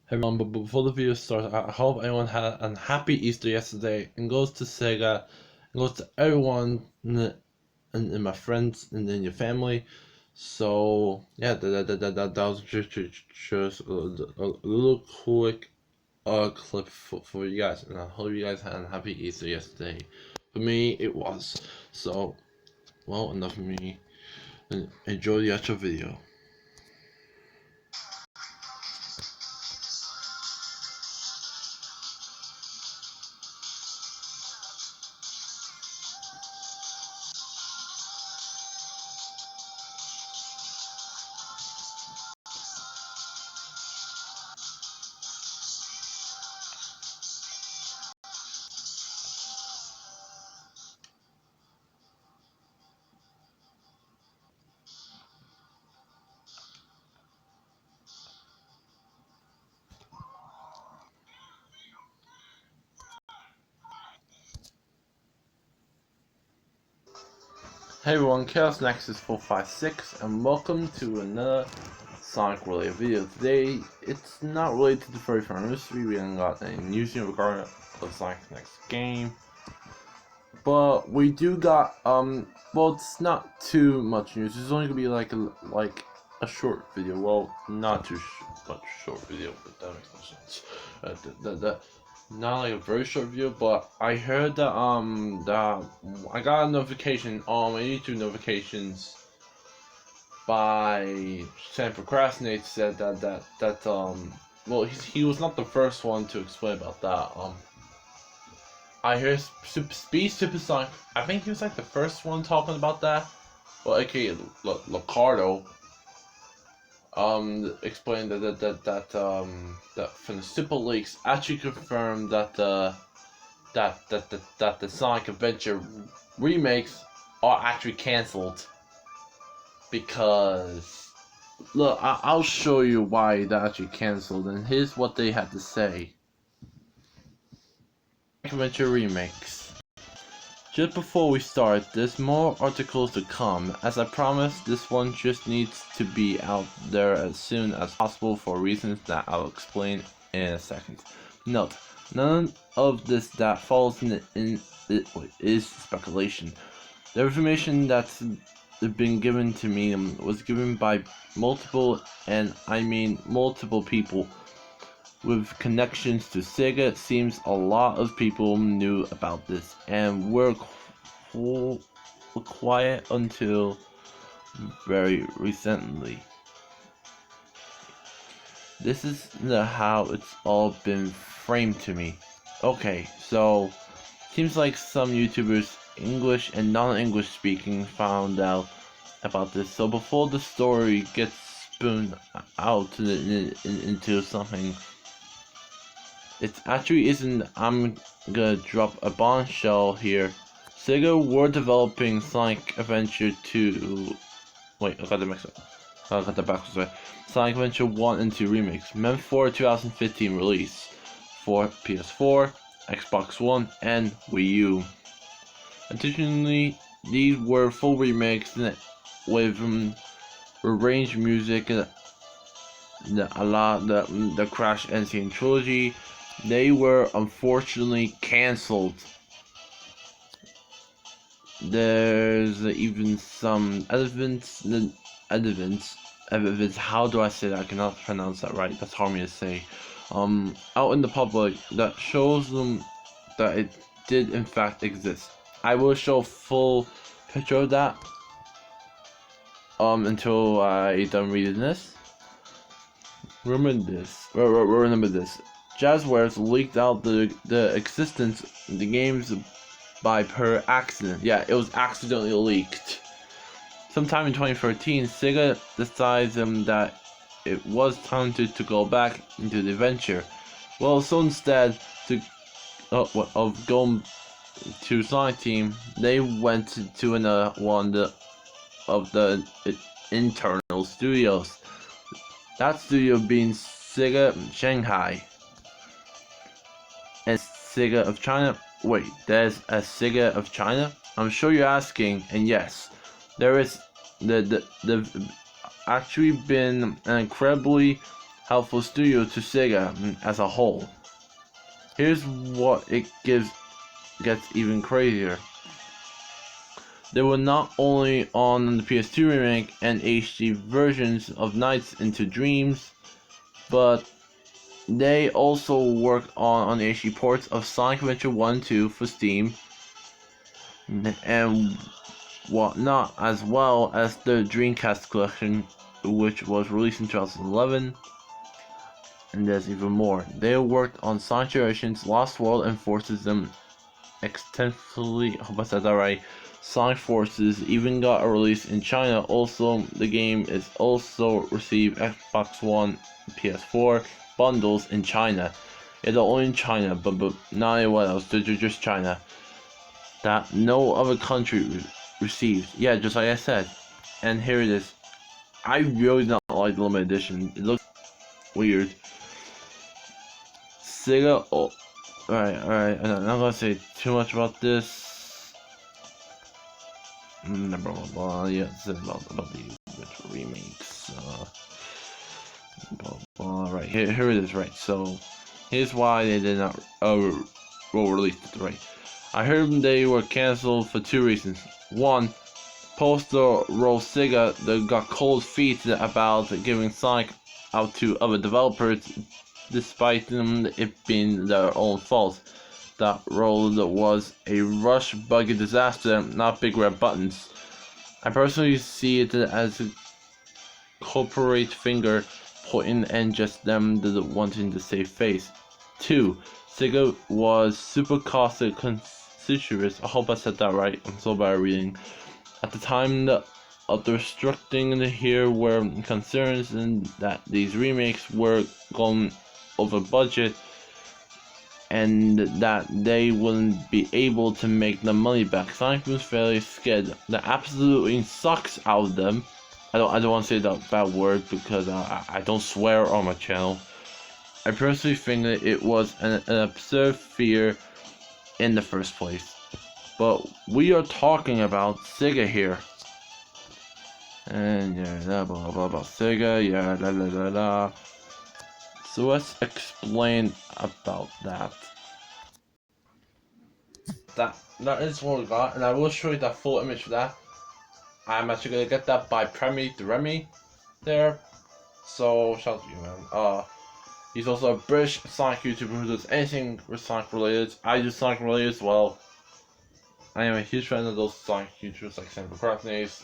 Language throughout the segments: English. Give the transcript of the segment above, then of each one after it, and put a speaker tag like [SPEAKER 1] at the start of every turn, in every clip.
[SPEAKER 1] Hey everyone, but before the video starts, I hope everyone had a happy Easter yesterday, and goes to Sega, and goes to everyone and my friends and in your family. So yeah, that was just a little quick clip for you guys, and I hope you guys had a happy Easter yesterday. For me, it was. So, well, enough of me. Enjoy the actual video. Hey everyone, Chaos Nexus 456, and welcome to another Sonic related video. Today, it's not related to the 35th anniversary. We haven't got any news regarding the Sonic's next game, but we do got well, it's not too much news. It's only gonna be like a short video. Well, not too much short video, but that makes no sense. Not like a very short video, but I heard that that I got a notification on my YouTube notifications by Sam Procrastinate said that well, he was not the first one to explain about that. I heard Speed Supersonic. I think he was like the first one talking about that. Well, aka Ricardo explained that from the Zippo leaks actually confirmed that the Sonic Adventure remakes are actually cancelled, because look, I'll show you why they're actually cancelled, and here's what they had to say. Adventure remakes. Just before we start, there's more articles to come. As I promised, this one just needs to be out there as soon as possible for reasons that I'll explain in a second. Note, none of this that falls in is speculation. The information that's been given to me was given by multiple, and I mean multiple people, with connections to Sega. It seems a lot of people knew about this and were quiet until very recently. This is how it's all been framed to me. Okay, so seems like some YouTubers, English and non-English speaking, found out about this. So before the story gets spun out into something, it actually isn't. I'm gonna drop a bombshell here. Sega were developing Sonic Adventure 2. Wait, I got the mix up. I got the backwards way. Sonic Adventure 1 and 2 remakes, meant for 2015 release for PS4, Xbox One, and Wii U. Additionally, these were full remakes with arranged music, a lot the Crash NCN trilogy. They were unfortunately cancelled. There's even some evidence. How do I say that? I cannot pronounce that right. That's hard for me to say. Out in the public that shows them that it did in fact exist. I will show a full picture of that until I done reading this. Remember this. Jazzwares leaked out the existence of the games by per accident. Yeah, it was accidentally leaked. Sometime in 2013, Sega decides that it was time to go back into the adventure. Well, so instead of going to Sonic Team, they went to another one of the internal studios. That studio being Sega Shanghai and Sega of China. Wait, there's a Sega of China? I'm sure you're asking, and yes, there is. The actually been an incredibly helpful studio to Sega as a whole. Here's what it gets even crazier. They were not only on the PS2 remake and HD versions of Nights into Dreams, but they also worked on the HD ports of Sonic Adventure 1 and 2 for Steam and whatnot, as well as the Dreamcast collection, which was released in 2011. And there's even more. They worked on Sonic Generations, Lost World, and Forces them extensively. I hope I said that right. Sonic Forces even got a release in China. Also, the game is also received Xbox One, PS4 bundles in China. It's only in China, but not anyone else. Just China. That no other country received. Yeah, just like I said. And here it is. I really don't like the limited edition. It looks weird. Sega. Oh, alright. I'm not gonna say too much about this. Blah blah blah. Yeah, it's about the remakes. Blah blah. Right here it is. Right. So here's why they did not release it. Right. I heard they were canceled for two reasons. One, post-roll Sega they got cold feet about giving Sonic out to other developers, despite them it being their own fault. That role was a rush buggy disaster, not big red buttons. I personally see it as a corporate finger pointing and just them wanting to save face. 2. Sega was super caustic conspicuous. I hope I said that right. I'm so bad at reading. At the time of the restricting here were concerns and that these remakes were going over budget and that they wouldn't be able to make the money back. Sonic was fairly scared. That absolutely sucks out of them. I don't want to say that bad word because I don't swear on my channel. I personally think that it was an absurd fear in the first place. But we are talking about Sega here. And yeah, blah blah blah Sega, yeah, la la la la. So let's explain about that. That is what we got, and I will show you that full image for that. I'm actually gonna get that by Remy there. So shout out to you, man. He's also a British Sonic YouTuber who does anything with Sonic related. I do Sonic related as well. I am a huge fan of those Sonic YouTubers like Sam Procrastinates,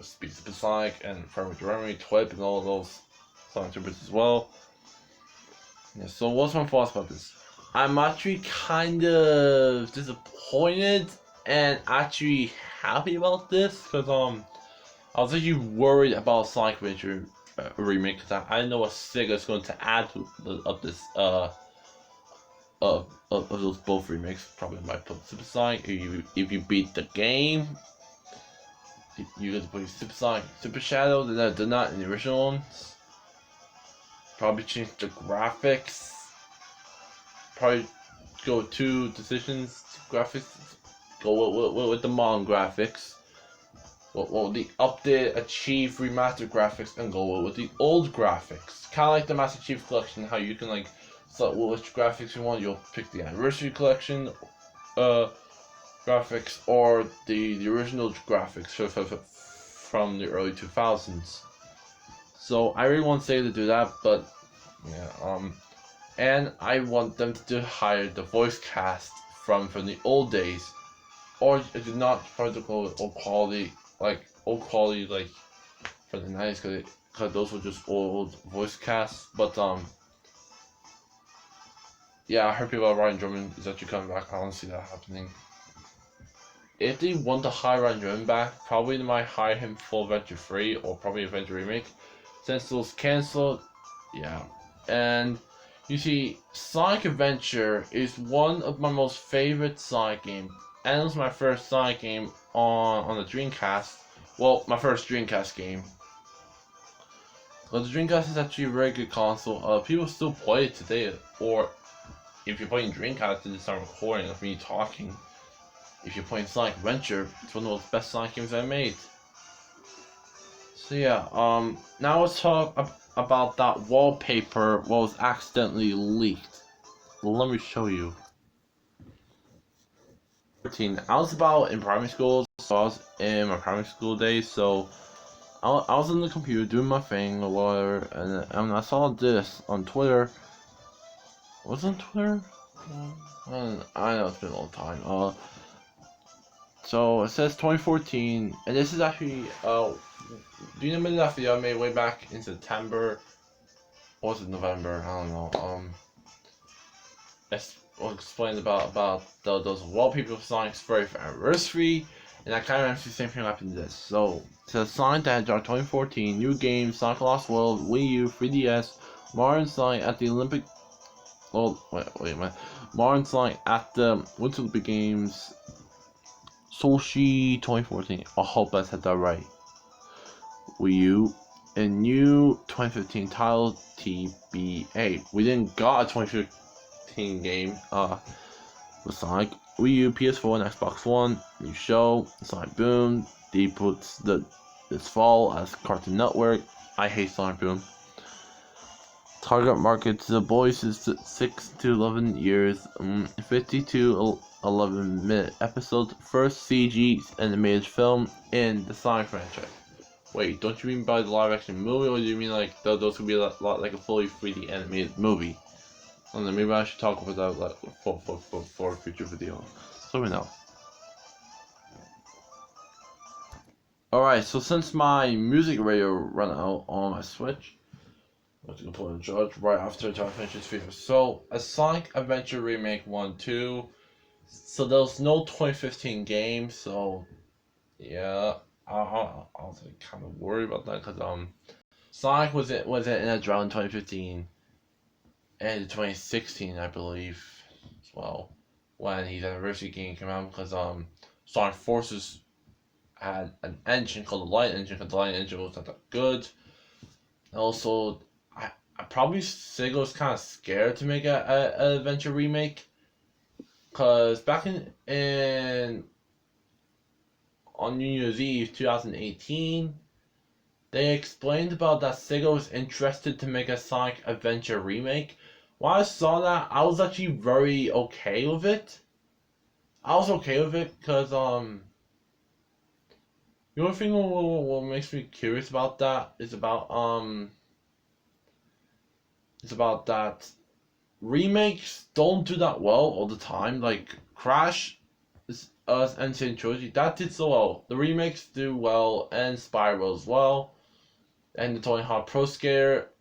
[SPEAKER 1] Speaks of Sonic, and Remy, Twip, and all of those Sonic YouTubers as well. Yeah, so what's my thoughts about this? I'm actually kind of disappointed and actually happy about this because I was actually worried about Sonic Adventure remake because I didn't know what Sega is going to add to this of those both remakes. Probably might put Super Sonic if you beat the game. You get to play Super Sonic, Super Shadow. They're not in the original ones. Probably change the graphics. Probably go 2 decisions. Graphics. Go with the modern graphics. Well, the updated, achieve remastered graphics, and go with the old graphics. Kind of like the Master Chief Collection, how you can like select which graphics you want. You'll pick the Anniversary Collection graphics or the original graphics from the early 2000s. So I really want Sega to do that, but yeah, and I want them to hire the voice cast from the old days, or if not particular old quality like for the 90s, because those were just old voice casts. But yeah, I heard people about Ryan Drummond is actually coming back. I don't see that happening. If they want to hire Ryan Drummond back, probably they might hire him for Adventure 3 or probably Adventure Remake. Since it was cancelled, yeah. And you see, Sonic Adventure is one of my most favorite Sonic games. And it was my first Sonic game on the Dreamcast. Well, my first Dreamcast game. But the Dreamcast is actually a very good console. People still play it today. Or if you're playing Dreamcast, it's not recording of me talking. If you're playing Sonic Adventure, it's one of the best Sonic games I made. So yeah, now let's talk about that wallpaper was accidentally leaked. Let me show you. I was about in primary school, so I was in my primary school days, so I was on the computer doing my thing or whatever, and I saw this on Twitter. Was it on Twitter? I know it's been a long time. So it says 2014, and this is actually do you remember that video I made way back in September? Or was it November? I don't know. I'll explain about those wallpaper of Sonic's 30th anniversary, and I kind of actually the same thing happened to this. So it says Sonic the Hedgehog 2014, new game, Sonic Lost World, Wii U, 3DS, Mario Sonic at the Olympic. Oh wait a minute. Mario Sonic at the Winter Olympic Games, Sochi 2014. I hope I said that right. Wii U, a new 2015 title TBA. We didn't got a 2015 game with Sonic. Wii U, PS4, and Xbox One. New show, Sonic Boom. Debuts this fall as Cartoon Network. I hate Sonic Boom. Target market to the boys is 6 to 11 years. 50 to 11-minute episodes. First CG animated film in the Sonic franchise. Wait, don't you mean by the live action movie, or do you mean like those would be a lot like a fully 3D animated movie? I don't know, maybe I should talk about that like, for a future video. So we know. Alright, so since my music radio ran out on my Switch, I'm going to put in charge right after I finish this video. So, a Sonic Adventure Remake 1, 2. So there was no 2015 game, so yeah. I was like, kind of worried about that because Sonic was in a drought in 2015 and 2016 I believe as well, when his anniversary game came out, because Sonic Forces had an engine called the Light Engine, because the Light Engine was not that good. And also I probably Sega was kind of scared to make an adventure remake, because back in on New Year's Eve 2018, they explained about that Sega was interested to make a Sonic Adventure remake. When I saw that, I was actually very okay with it. I was okay with it because the only thing what makes me curious about that is about that remakes don't do that well all the time. Like Crash and Saint Trilogy, that did so well. The remakes do well, and Spyro as well, and the Tony Hawk Pro Skater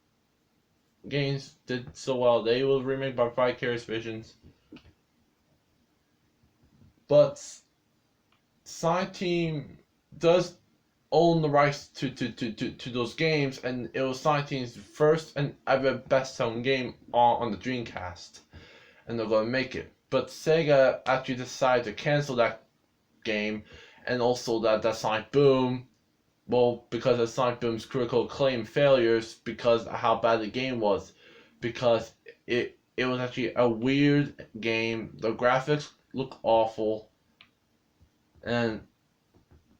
[SPEAKER 1] games did so well. They were remade by Vicarious Visions, but Sonic Team does own the rights to those games, and it was Sonic Team's first and ever best-selling game on the Dreamcast, and they're going to make it. But Sega actually decided to cancel that game, and also that Sonic Boom, well, because of Sonic Boom's critical acclaim failures, because of how bad the game was, because it was actually a weird game. The graphics look awful, and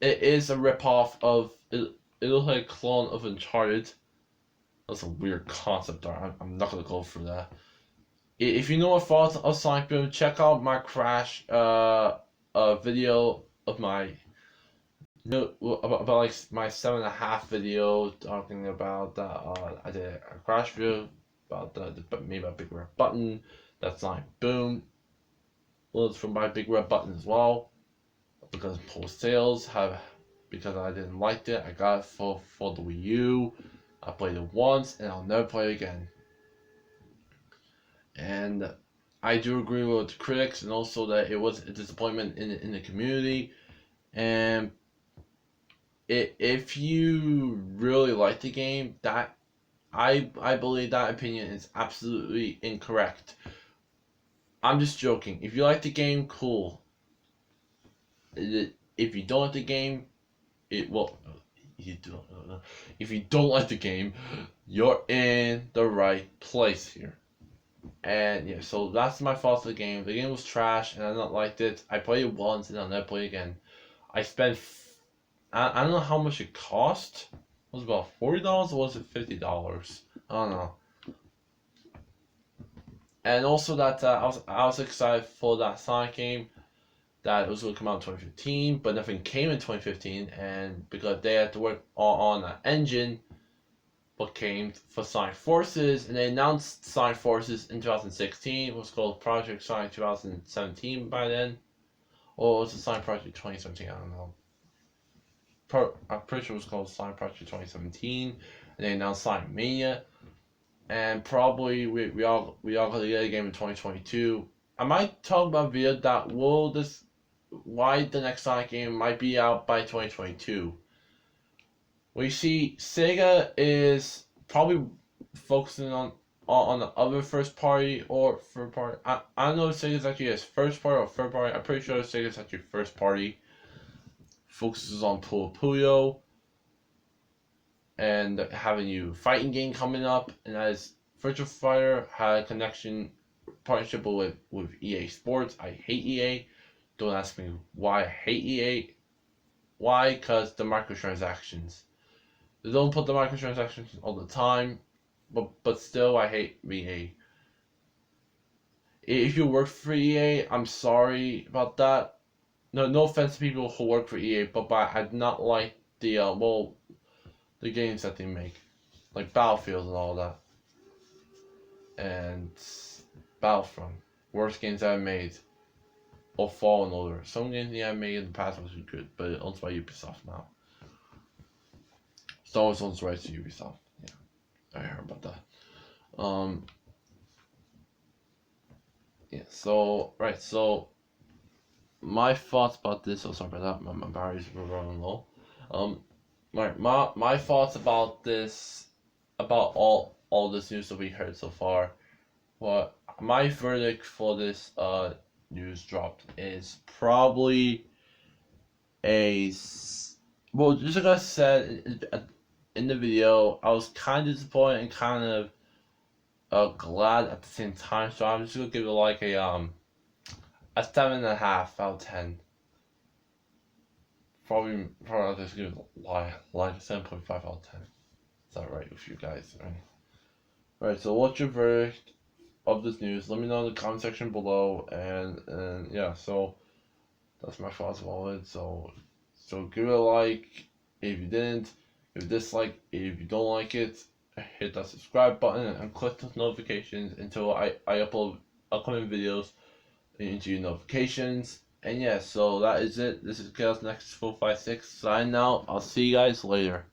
[SPEAKER 1] it is a ripoff of it looks like a clone of Uncharted. That's a weird concept art. I'm not gonna go for that. If you know what thoughts of Sonic Boom, check out my Crash video of my about like my 7.5 video talking about that. I did a Crash video about the maybe a Big Red Button. That's Sonic Boom. Well, it's from my Big Red Button as well, because post sales have, because I didn't like it. I got it for the Wii U. I played it once and I'll never play it again. And I do agree with the critics, and also that it was a disappointment in the community. And if you really like the game, that I believe that opinion is absolutely incorrect. I'm just joking. If you like the game, cool. If you don't like the game, if you don't like the game, you're in the right place here. And yeah, so that's my fault for the game. The game was trash, and I not liked it. I played it once, and I'll never play it again. I spent, I don't know how much it cost. It was about $40, or was it $50? I don't know. And also that I was excited for that Sonic game that it was going to come out in 2015, but nothing came in 2015, and because they had to work on an engine, what came for Sonic Forces, and they announced Sonic Forces in 2016. It was called Project Sonic 2017 by then, or was it Sonic Project 2017? I don't know. I'm pretty sure it was called Sonic Project 2017, and they announced Sonic Mania, and probably we all gonna get a game in 2022. I might talk about a video that will this why the next Sonic game might be out by 2022. We see Sega is probably focusing on the other first party or third party. I don't know if Sega's actually his first party or third party. I'm pretty sure Sega's actually first party. Focuses on Puyo and having a new fighting game coming up, and as Virtual Fighter had a connection partnership with EA Sports. I hate EA. Don't ask me why I hate EA. Why? Because the microtransactions. They don't put the microtransactions all the time, but still I hate EA. If you work for EA, I'm sorry about that. No offense to people who work for EA, but I do not like the games that they make, like Battlefield and all that, and Battlefront, worst games I've made, or Fallen Order. Some games I made in the past was good, but it's owned by Ubisoft now. Star Wars owns rights to Ubisoft. Yeah, I heard about that. Yeah. So my thoughts about this. Oh, sorry about that. My batteries were running low. My thoughts about this, about all this news that we heard so far. What my verdict for this news dropped is probably well, just like I said in the video, I was kind of disappointed and kind of glad at the same time. So I'm just gonna give it like a 7.5 out of 10. Probably I'll just give it like 7.5 out of 10. Is that right with you guys? Right. Right. So what's your verdict of this news? Let me know in the comment section below, and yeah. So that's my thoughts about it. So give it a like if you didn't. Give it a dislike if you don't like it. Hit that subscribe button and click those notifications until I upload upcoming videos into your notifications. And yeah, so that is it. This is Chaos Next 456 signing out. I'll see you guys later.